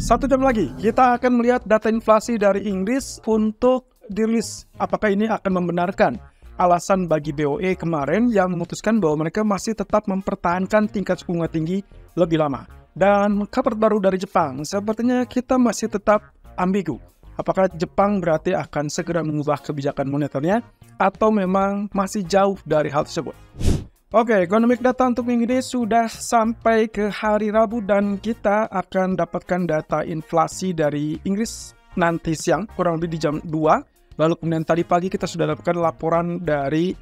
1 jam lagi kita akan melihat data inflasi dari Inggris untuk dirilis. Apakah ini akan membenarkan alasan bagi BOE kemarin yang memutuskan bahwa mereka masih tetap mempertahankan tingkat suku bunga tinggi lebih lama. Dan kabar baru dari Jepang, sepertinya kita masih tetap ambigu. Apakah Jepang berarti akan segera mengubah kebijakan moneternya atau memang masih jauh dari hal tersebut? Oke, economic data untuk minggu ini sudah sampai ke hari Rabu dan kita akan dapatkan data inflasi dari Inggris nanti siang, kurang lebih di jam 2. Lalu kemudian tadi pagi kita sudah dapatkan laporan dari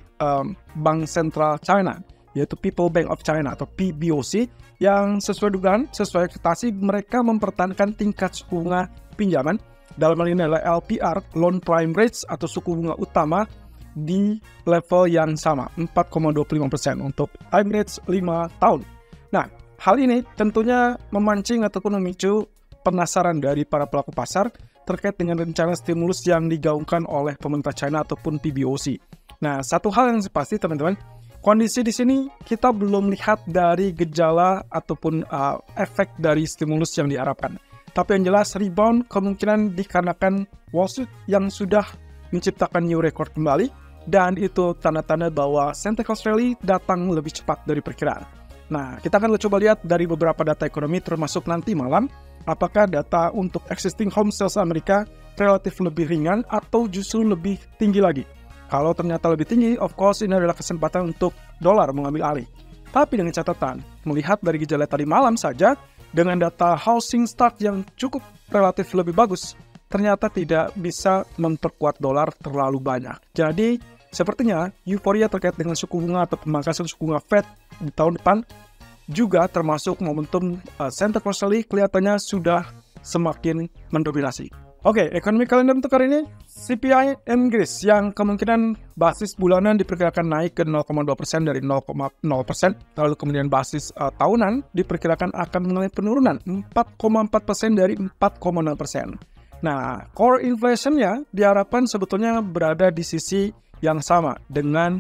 Bank Sentral China, yaitu People Bank of China atau PBOC, yang sesuai dugaan, sesuai ekspektasi mereka mempertahankan tingkat suku bunga pinjaman. Dalam hal ini adalah LPR, Loan Prime Rates atau suku bunga utama di level yang sama, 4,25% untuk time rates 5 tahun. Nah, hal ini tentunya memancing ataupun memicu penasaran dari para pelaku pasar terkait dengan rencana stimulus yang digaungkan oleh pemerintah China ataupun PBOC. Nah, satu hal yang pasti teman-teman, kondisi di sini kita belum lihat dari gejala ataupun efek dari stimulus yang diharapkan. Tapi yang jelas rebound kemungkinan dikarenakan Wall Street yang sudah menciptakan new record kembali, dan itu tanda-tanda bahwa Sentence Rally datang lebih cepat dari perkiraan. Nah, kita akan coba lihat dari beberapa data ekonomi termasuk nanti malam, apakah data untuk existing home sales Amerika relatif lebih ringan atau justru lebih tinggi lagi. Kalau ternyata lebih tinggi, of course ini adalah kesempatan untuk dolar mengambil alih. Tapi dengan catatan, melihat dari gejala tadi malam saja, dengan data housing start yang cukup relatif lebih bagus, ternyata tidak bisa memperkuat dolar terlalu banyak. Jadi, sepertinya euforia terkait dengan suku bunga atau pemangkasan suku bunga Fed di tahun depan juga termasuk momentum Sentence Rally kelihatannya sudah semakin mendominasi. Oke, ekonomi kalender untuk hari ini, CPI Inggris yang kemungkinan basis bulanan diperkirakan naik ke 0,2% dari 0,0%, lalu kemudian basis tahunan diperkirakan akan mengalami penurunan 4,4% dari 4,6%. Nah, core inflation-nya diharapkan sebetulnya berada di sisi yang sama dengan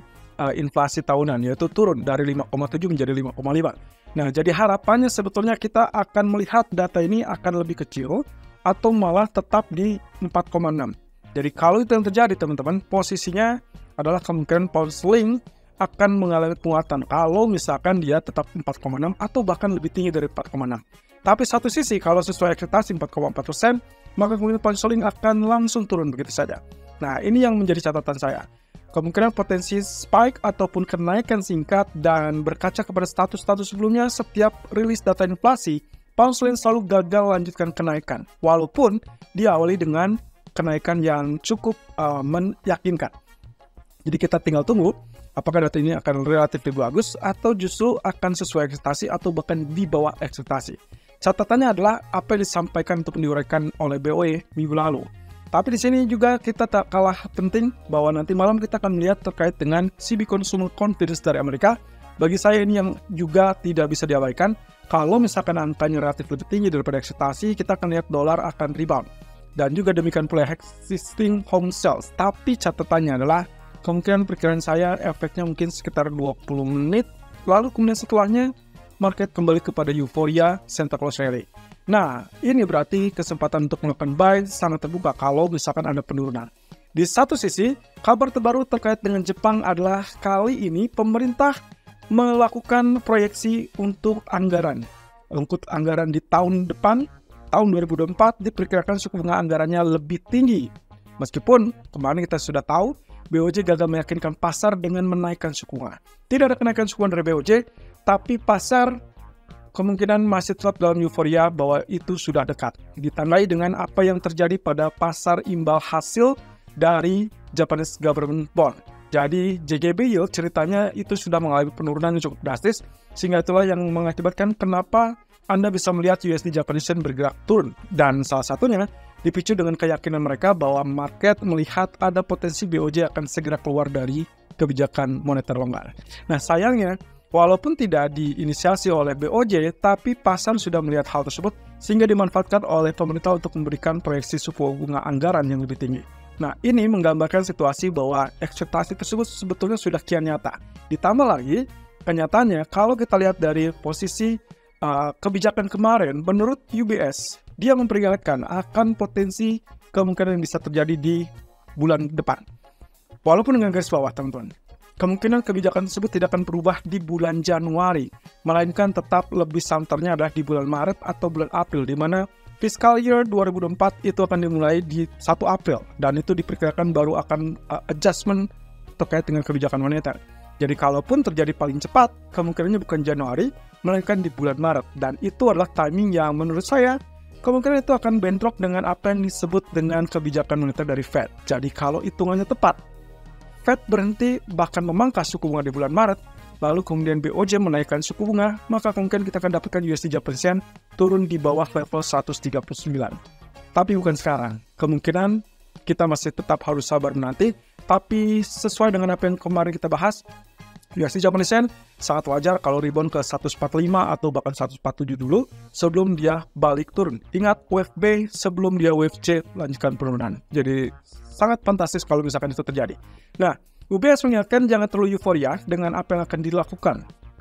inflasi tahunan, yaitu turun dari 5,7 menjadi 5,5. Nah, jadi harapannya sebetulnya kita akan melihat data ini akan lebih kecil atau malah tetap di 4,6. Jadi kalau itu yang terjadi teman-teman, posisinya adalah kemungkinan pound sterling akan mengalami penguatan kalau misalkan dia tetap 4,6 atau bahkan lebih tinggi dari 4,6. Tapi satu sisi kalau sesuai ekspektasi 4,4%, maka kemudian pound sterling akan langsung turun begitu saja. Nah, ini yang menjadi catatan saya. Kemungkinan potensi spike ataupun kenaikan singkat, dan berkaca kepada status-status sebelumnya setiap rilis data inflasi, pound sterling selalu gagal lanjutkan kenaikan, walaupun diawali dengan kenaikan yang cukup meyakinkan. Jadi kita tinggal tunggu apakah data ini akan relatif lebih bagus atau justru akan sesuai ekspektasi atau bahkan di bawah ekspektasi. Catatannya adalah apa yang disampaikan untuk diuraikan oleh BOE minggu lalu. Tapi di sini juga kita tak kalah penting bahwa nanti malam kita akan melihat terkait dengan CB Consumer Confidence dari Amerika. Bagi saya ini yang juga tidak bisa diabaikan. Kalau misalkan angkanya relatif lebih tinggi daripada ekspektasi, kita akan lihat dolar akan rebound. Dan juga demikian pula existing home sales. Tapi catatannya adalah kemungkinan perkiraan saya efeknya mungkin sekitar 20 menit. Lalu kemudian setelahnya market kembali kepada euforia Sentence Rally. Nah, ini berarti kesempatan untuk melakukan buy sangat terbuka kalau misalkan ada penurunan. Di satu sisi, kabar terbaru terkait dengan Jepang adalah kali ini pemerintah melakukan proyeksi untuk anggaran. Untuk anggaran di tahun depan, tahun 2024, diperkirakan suku bunga anggarannya lebih tinggi. Meskipun kemarin kita sudah tahu, BOJ gagal meyakinkan pasar dengan menaikkan suku bunga. Tidak ada kenaikan suku bunga dari BOJ, tapi pasar kemungkinan masih tetap dalam euforia bahwa itu sudah dekat. Ditandai dengan apa yang terjadi pada pasar imbal hasil dari Japanese Government Bond. Jadi JGB yield ceritanya itu sudah mengalami penurunan yang cukup drastis, sehingga itulah yang mengakibatkan kenapa Anda bisa melihat USD Japanese Yen bergerak turun. Dan salah satunya dipicu dengan keyakinan mereka bahwa market melihat ada potensi BOJ akan segera keluar dari kebijakan moneter longgar. Nah, sayangnya walaupun tidak diinisiasi oleh BOJ, tapi pasar sudah melihat hal tersebut sehingga dimanfaatkan oleh pemerintah untuk memberikan proyeksi suku bunga anggaran yang lebih tinggi. Nah, ini menggambarkan situasi bahwa ekspektasi tersebut sebetulnya sudah kian nyata. Ditambah lagi, kenyataannya kalau kita lihat dari posisi kebijakan kemarin, menurut UBS, dia memperingatkan akan potensi kemungkinan yang bisa terjadi di bulan depan. Walaupun dengan garis bawah, teman-teman, kemungkinan kebijakan tersebut tidak akan berubah di bulan Januari, melainkan tetap lebih santernya adalah di bulan Maret atau bulan April, di mana fiscal year 2024 itu akan dimulai di 1 April, dan itu diperkirakan baru akan adjustment terkait dengan kebijakan moneter. Jadi kalaupun terjadi paling cepat, kemungkinannya bukan Januari, melainkan di bulan Maret, dan itu adalah timing yang menurut saya kemungkinan itu akan bentrok dengan apa yang disebut dengan kebijakan moneter dari Fed. Jadi kalau hitungannya tepat, Fed berhenti bahkan memangkas suku bunga di bulan Maret, lalu kemudian BOJ menaikkan suku bunga, maka kemungkinan kita akan dapatkan USD Japan turun di bawah level 139. Tapi bukan sekarang. Kemungkinan kita masih tetap harus sabar menanti, tapi sesuai dengan apa yang kemarin kita bahas, USD Japan sangat wajar kalau rebound ke 145 atau bahkan 147 dulu sebelum dia balik turun. Ingat, wave B sebelum dia wave C lanjutkan penurunan. Jadi sangat fantastis kalau misalkan itu terjadi. Nah, UBS mengingatkan jangan terlalu euforia dengan apa yang akan dilakukan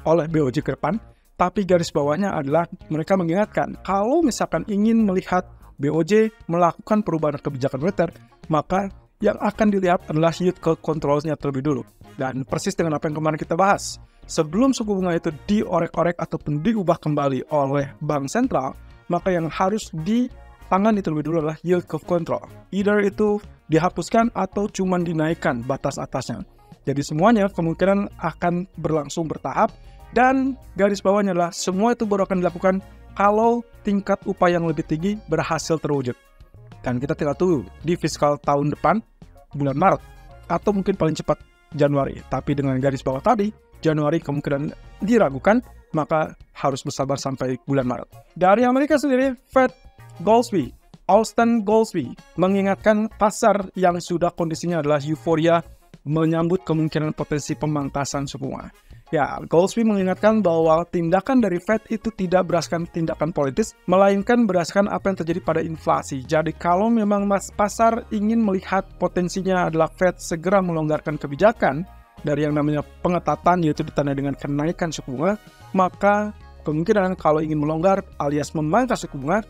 oleh BOJ ke depan, tapi garis bawahnya adalah mereka mengingatkan kalau misalkan ingin melihat BOJ melakukan perubahan kebijakan moneter, maka yang akan dilihat adalah yield ke control-nya terlebih dulu. Dan persis dengan apa yang kemarin kita bahas, sebelum suku bunga itu diorek-orek ataupun diubah kembali oleh bank sentral, maka yang harus ditangani terlebih dulu adalah yield curve control. Either itu dihapuskan atau cuma dinaikkan batas atasnya. Jadi semuanya kemungkinan akan berlangsung bertahap, dan garis bawahnya adalah semua itu baru akan dilakukan kalau tingkat upaya yang lebih tinggi berhasil terwujud. Dan kita tinggal tunggu di fiskal tahun depan, bulan Maret, atau mungkin paling cepat Januari. Tapi dengan garis bawah tadi, Januari kemungkinan diragukan, maka harus bersabar sampai bulan Maret. Dari Amerika sendiri, Fed Austin Goolsbee mengingatkan pasar yang sudah kondisinya adalah euforia menyambut kemungkinan potensi pemangkasan suku bunga. Ya, Goolsbee mengingatkan bahwa tindakan dari Fed itu tidak berdasarkan tindakan politis, melainkan berdasarkan apa yang terjadi pada inflasi. Jadi kalau memang pasar ingin melihat potensinya adalah Fed segera melonggarkan kebijakan dari yang namanya pengetatan, yaitu ditandai dengan kenaikan suku bunga, maka kemungkinan kalau ingin melonggar alias memangkas suku bunga,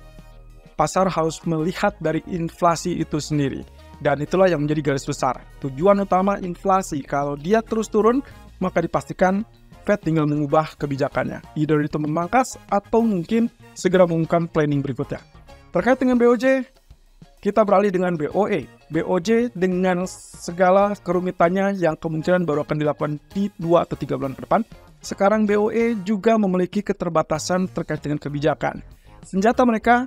pasar harus melihat dari inflasi itu sendiri. Dan itulah yang menjadi garis besar. Tujuan utama inflasi, kalau dia terus turun, maka dipastikan Fed tinggal mengubah kebijakannya. Either itu memangkas atau mungkin segera mengumumkan planning berikutnya. Terkait dengan BOJ, kita beralih dengan BOE. BOJ dengan segala kerumitannya yang kemungkinan baru akan dilakukan di 2 atau 3 bulan ke depan. Sekarang BOE juga memiliki keterbatasan terkait dengan kebijakan. Senjata mereka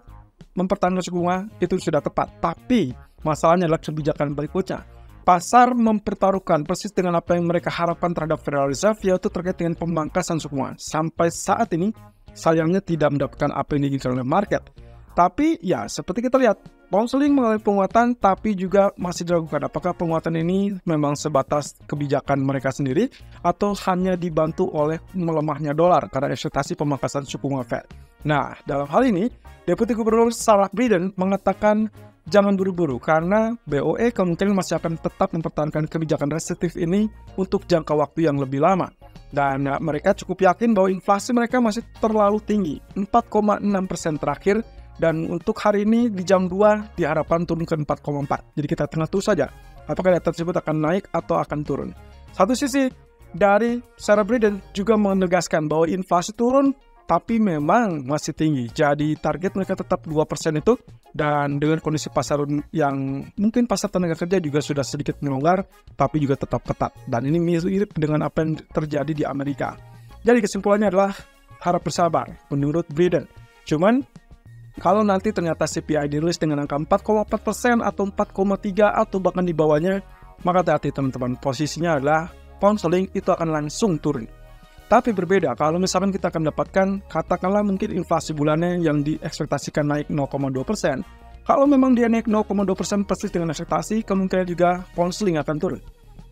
mempertahankan suku bunga itu sudah tepat, tapi masalahnya adalah kebijakan berikutnya. Pasar mempertaruhkan persis dengan apa yang mereka harapkan terhadap Federal Reserve, yaitu terkait dengan pemangkasan suku bunga. Sampai saat ini, sayangnya tidak mendapatkan apa yang diinginkan oleh market. Tapi ya, seperti kita lihat, pound sterling mengalami penguatan, tapi juga masih diragukan apakah penguatan ini memang sebatas kebijakan mereka sendiri, atau hanya dibantu oleh melemahnya dolar karena ekspektasi pemangkasan suku bunga Fed. Nah, dalam hal ini, Deputi Gubernur Sarah Breeden mengatakan jangan buru-buru karena BOE kemungkinan masih akan tetap mempertahankan kebijakan restriktif ini untuk jangka waktu yang lebih lama. Dan mereka cukup yakin bahwa inflasi mereka masih terlalu tinggi, 4,6% terakhir, dan untuk hari ini di jam 2 diharapkan turun ke 4,4. Jadi kita tengah tunggu saja apakah data tersebut akan naik atau akan turun. Satu sisi dari Sarah Breeden juga menegaskan bahwa inflasi turun, tapi memang masih tinggi. Jadi target mereka tetap 2% itu, dan dengan kondisi pasar yang mungkin pasar tenaga kerja juga sudah sedikit melonggar, tapi juga tetap ketat. Dan ini mirip dengan apa yang terjadi di Amerika. Jadi kesimpulannya adalah harap bersabar menurut Breeden. Cuman kalau nanti ternyata CPI dirilis dengan angka 4,4% atau 4,3 atau bahkan di bawahnya, maka hati-hati teman-teman. Posisinya adalah pound sterling itu akan langsung turun. Tapi berbeda kalau misalkan kita akan mendapatkan katakanlah mungkin inflasi bulannya yang diekspektasikan naik 0,2%. Kalau memang dia naik 0,2% persis dengan ekspektasi, kemungkinan juga pound sterling akan turun.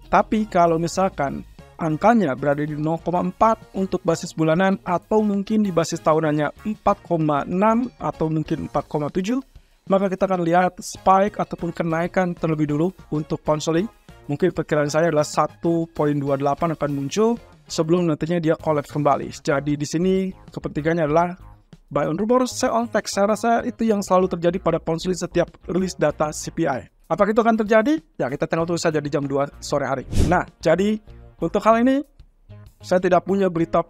Tapi kalau misalkan angkanya berada di 0,4 untuk basis bulanan atau mungkin di basis tahunannya 4,6 atau mungkin 4,7, maka kita akan lihat spike ataupun kenaikan terlebih dulu untuk pound sterling. Mungkin perkiraan saya adalah 1,28 akan muncul sebelum nantinya dia collapse kembali. Jadi di sini kepentingannya adalah Buy on rumor, sell on fact. Saya rasa itu yang selalu terjadi pada pound sterling setiap rilis data CPI. Apakah itu akan terjadi? Ya, kita tengok terus saja di jam 2 sore hari. Nah, jadi untuk hal ini, saya tidak punya berita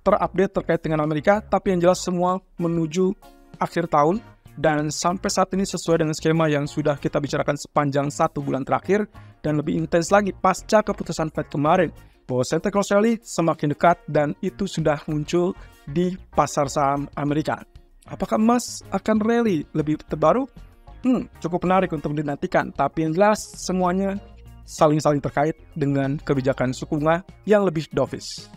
terupdate terkait dengan Amerika, tapi yang jelas semua menuju akhir tahun, dan sampai saat ini sesuai dengan skema yang sudah kita bicarakan sepanjang 1 bulan terakhir, dan lebih intens lagi pasca keputusan Fed kemarin, bahwa Santa Claus Rally semakin dekat dan itu sudah muncul di pasar saham Amerika. Apakah emas akan rally lebih terbaru? Cukup menarik untuk dinantikan, tapi yang jelas semuanya saling terkait dengan kebijakan suku bunga yang lebih dovish.